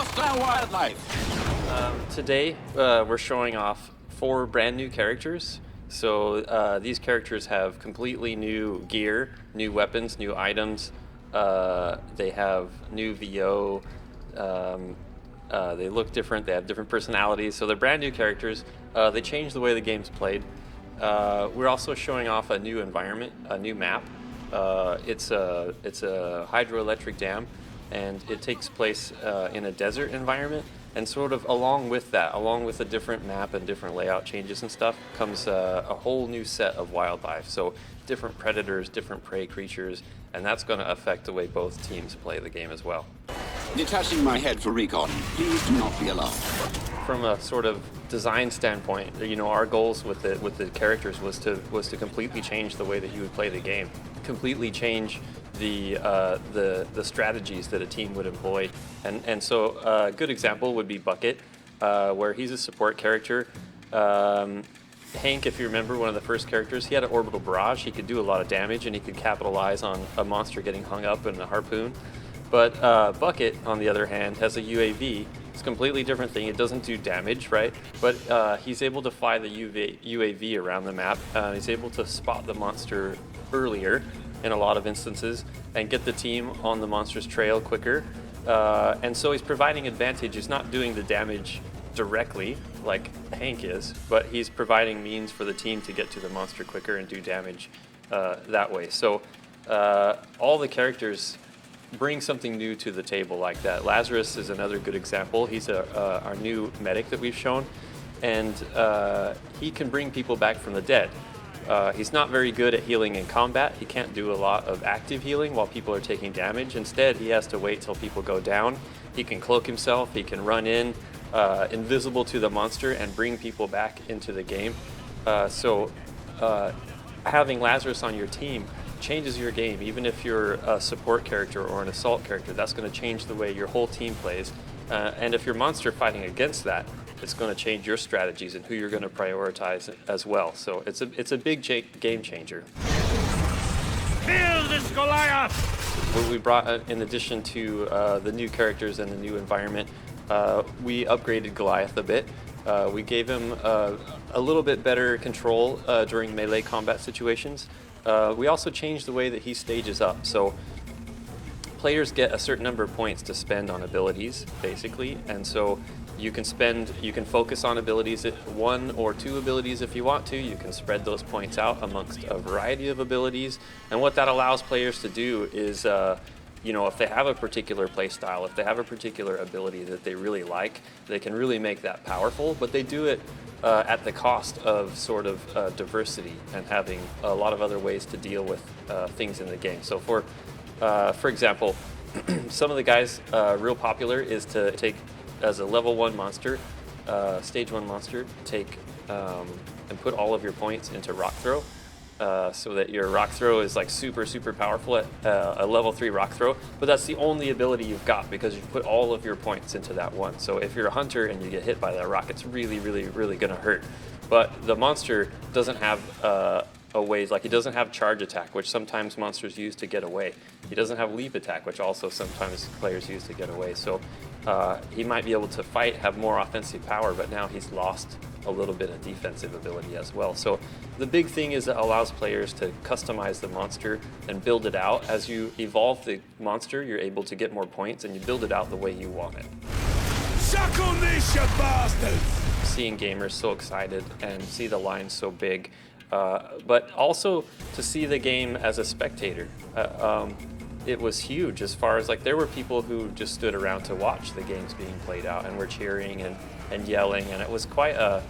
hostile wildlife. Today, we're showing off 4 brand new characters. So these characters have completely new gear, new weapons, new items. They have new VO. They look different. They have different personalities. So they're brand new characters. They change the way the game's played. We're also showing off a new environment, a new map. It's a hydroelectric dam, and it takes place in a desert environment. And sort of along with that, along with a different map and different layout changes and stuff, comes a whole new set of wildlife. So different predators, different prey creatures, and that's going to affect the way both teams play the game as well. Detaching my head for recon. Please do not be alarmed. From a sort of design standpoint, you know, our goals with the characters was to completely change the way that you would play the game, completely change the strategies that a team would employ, and so a good example would be Bucket, where he's a support character. Hank, if you remember, one of the first characters, he had an orbital barrage. He could do a lot of damage, and he could capitalize on a monster getting hung up in a harpoon. But Bucket, on the other hand, has a UAV. It's a completely different thing. It doesn't do damage, right? But he's able to fly the UAV around the map. He's able to spot the monster earlier in a lot of instances and get the team on the monster's trail quicker. And so he's providing advantage. He's not doing the damage directly like Hank is, but he's providing means for the team to get to the monster quicker and do damage that way. So all the characters bring something new to the table like that. Lazarus is another good example. He's our new medic that we've shown, and he can bring people back from the dead. He's not very good at healing in combat. He can't do a lot of active healing while people are taking damage. Instead, he has to wait till people go down. He can cloak himself. He can run in, invisible to the monster, and bring people back into the game. So having Lazarus on your team changes your game. Even if you're a support character or an assault character, that's going to change the way your whole team plays. And if you're monster fighting against that, it's going to change your strategies and who you're going to prioritize as well. So it's a big game changer. Kill this Goliath! What we brought, in addition to the new characters and the new environment, we upgraded Goliath a bit. We gave him a little bit better control during melee combat situations. We also changed the way that he stages up. So players get a certain number of points to spend on abilities, basically, and so you can focus on abilities, 1 or 2 abilities if you want to. You can spread those points out amongst a variety of abilities, and what that allows players to do is, if they have a particular play style, if they have a particular ability that they really like, they can really make that powerful, but they do it at the cost of sort of diversity and having a lot of other ways to deal with things in the game. So for example, some of the guys real popular is to take as a level 1 monster, stage 1 monster, take and put all of your points into rock throw. So that your rock throw is like super powerful at a level 3 rock throw, but that's the only ability you've got because you've put all of your points into that one. So if you're a hunter and you get hit by that rock, it's really gonna hurt. But the monster doesn't have a way, like he doesn't have charge attack, which sometimes monsters use to get away. He doesn't have leap attack, which also sometimes players use to get away. So he might be able to fight, have more offensive power, but now he's lost a little bit of defensive ability as well. So the big thing is it allows players to customize the monster and build it out. As you evolve the monster, you're able to get more points and you build it out the way you want it. Suck on this, you bastards! Seeing gamers so excited and see the line so big, but also to see the game as a spectator. It was huge as far as, like, there were people who just stood around to watch the games being played out and were cheering and yelling, and it was quite a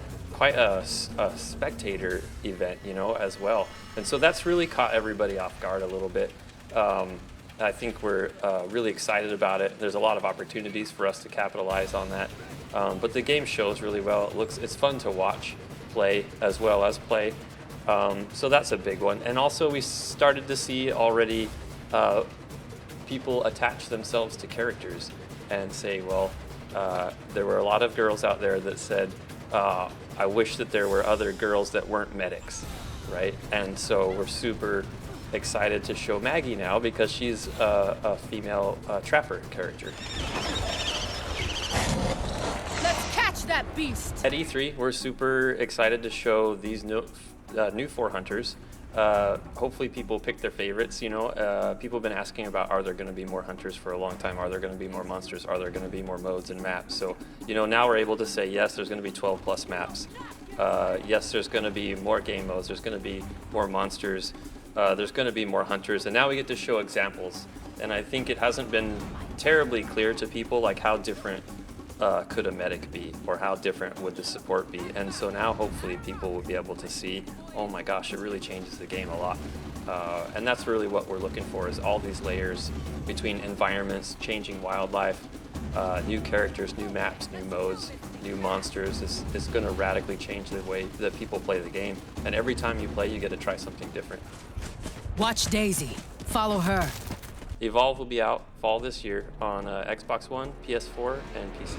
spectator event, as well. And so that's really caught everybody off guard a little bit. I think we're really excited about it. There's a lot of opportunities for us to capitalize on that. But the game shows really well. It's fun to watch play as well as play. So that's a big one. And also we started to see already people attach themselves to characters and say, well, there were a lot of girls out there that said, I wish that there were other girls that weren't medics, right? And so we're super excited to show Maggie now because she's a female trapper character. that beast! At E3, we're super excited to show these new 4 hunters. Hopefully people pick their favorites. You know, people have been asking about, are there going to be more hunters for a long time? Are there going to be more monsters? Are there going to be more modes and maps? So, you know, now we're able to say, yes, there's going to be 12 plus maps. Yes, there's going to be more game modes. There's going to be more monsters. There's going to be more hunters. And now we get to show examples. And I think it hasn't been terribly clear to people, like, how different could a medic be, or how different would the support be. And so now hopefully people will be able to see, oh my gosh, it really changes the game a lot. And that's really what we're looking for, is all these layers between environments, changing wildlife, new characters, new maps, new modes, new monsters. It's going to radically change the way that people play the game. And every time you play, you get to try something different. Watch Daisy. Follow her. Evolve will be out fall this year on Xbox One, PS4, and PC.